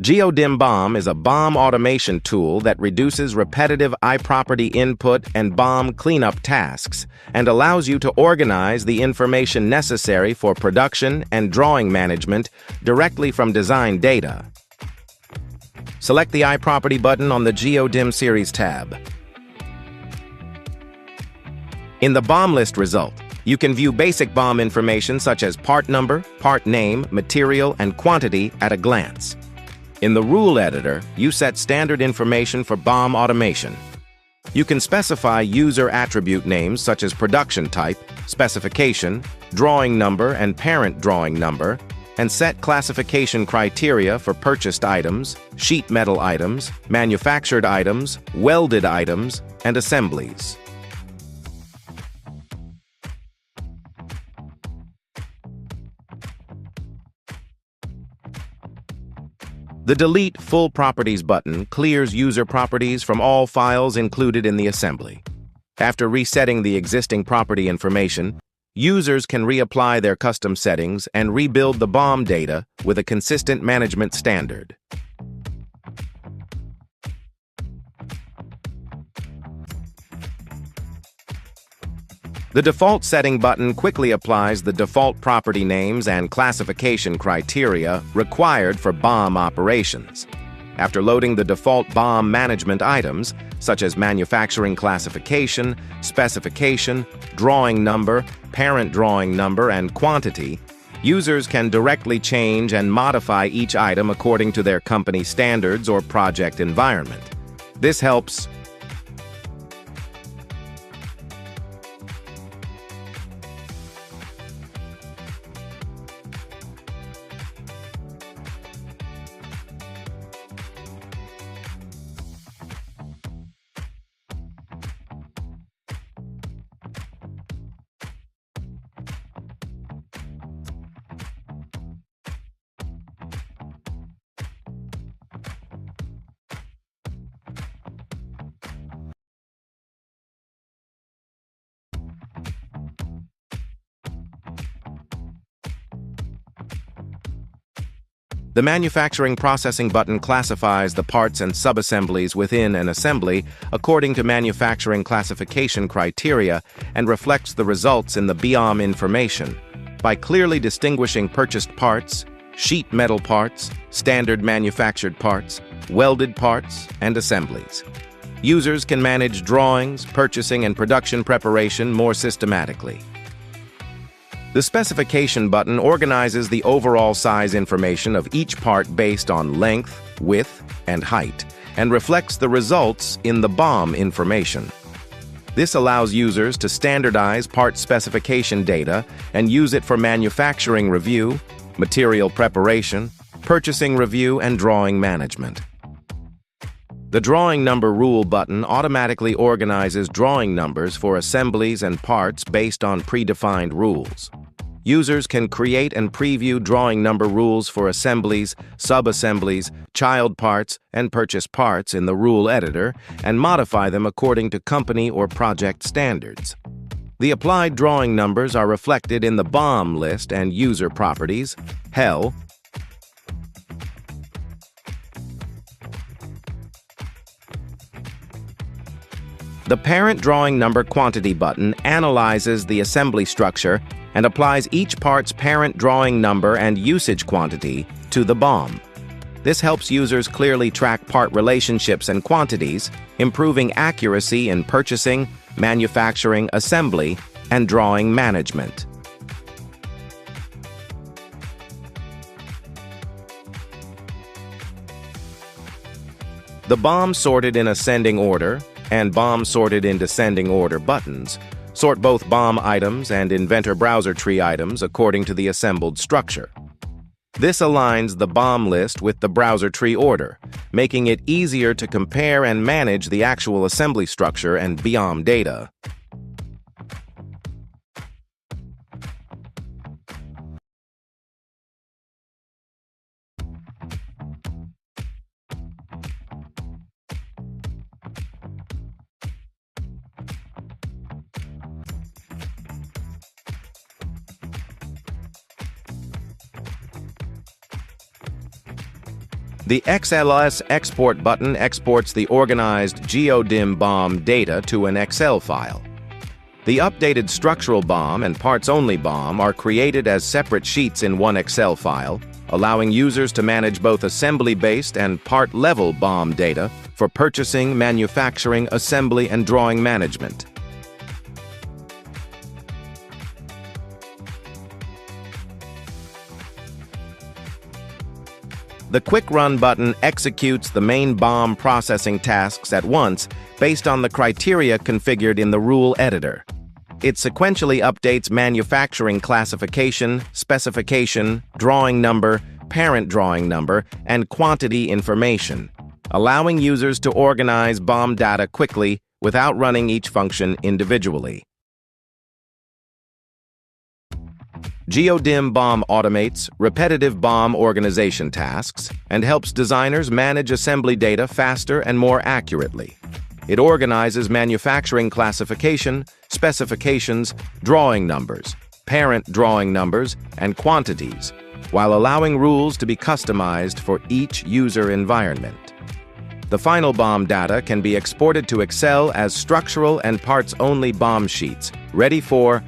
GeoDim BOM is a BOM automation tool that reduces repetitive iProperty input and BOM cleanup tasks and allows you to organize the information necessary for production and drawing management directly from design data. Select the iProperty button on the GeoDim Series tab. In the BOM list result, you can view basic BOM information such as part number, part name, material, and quantity at a glance. In the Rule Editor, you set standard information for BOM automation. You can specify user attribute names such as production type, specification, drawing number, and parent drawing number, and set classification criteria for purchased items, sheet metal items, manufactured items, welded items, and assemblies. The Delete Full Properties button clears user properties from all files included in the assembly. After resetting the existing property information, users can reapply their custom settings and rebuild the BOM data with a consistent management standard. The Default Setting button quickly applies the default property names and classification criteria required for BOM operations. After loading the default BOM management items, such as manufacturing classification, specification, drawing number, parent drawing number, and quantity, users can directly change and modify each item according to their company standards or project environment. This helps The Manufacturing Processing button classifies the parts and subassemblies within an assembly according to manufacturing classification criteria and reflects the results in the BOM information. By clearly distinguishing purchased parts, sheet metal parts, standard manufactured parts, welded parts, and assemblies, users can manage drawings, purchasing, and production preparation more systematically. The Specification button organizes the overall size information of each part based on length, width, and height, and reflects the results in the BOM information. This allows users to standardize part specification data and use it for manufacturing review, material preparation, purchasing review, and drawing management. The Drawing Number Rule button automatically organizes drawing numbers for assemblies and parts based on predefined rules. Users can create and preview drawing number rules for assemblies, sub-assemblies, child parts, and purchase parts in the Rule Editor and modify them according to company or project standards. The applied drawing numbers are reflected in the BOM list and user properties, HEL, The Parent Drawing Number Quantity button analyzes the assembly structure and applies each part's parent drawing number and usage quantity to the BOM. This helps users clearly track part relationships and quantities, improving accuracy in purchasing, manufacturing, assembly, and drawing management. The BOM Sorted in Ascending Order and BOM Sorted in Descending Order buttons sort both BOM items and Inventor browser tree items according to the assembled structure. This aligns the BOM list with the browser tree order, making it easier to compare and manage the actual assembly structure and BOM data. The XLS Export button exports the organized GeoDim BOM data to an Excel file. The updated structural BOM and parts-only BOM are created as separate sheets in one Excel file, allowing users to manage both assembly-based and part-level BOM data for purchasing, manufacturing, assembly, and drawing management. The Quick Run button executes the main BOM processing tasks at once based on the criteria configured in the rule editor. It sequentially updates manufacturing classification, specification, drawing number, parent drawing number, and quantity information, allowing users to organize BOM data quickly without running each function individually. GeoDim BOM automates repetitive BOM organization tasks and helps designers manage assembly data faster and more accurately. It organizes manufacturing classification, specifications, drawing numbers, parent drawing numbers, and quantities, while allowing rules to be customized for each user environment. The final BOM data can be exported to Excel as structural and parts-only BOM sheets, ready for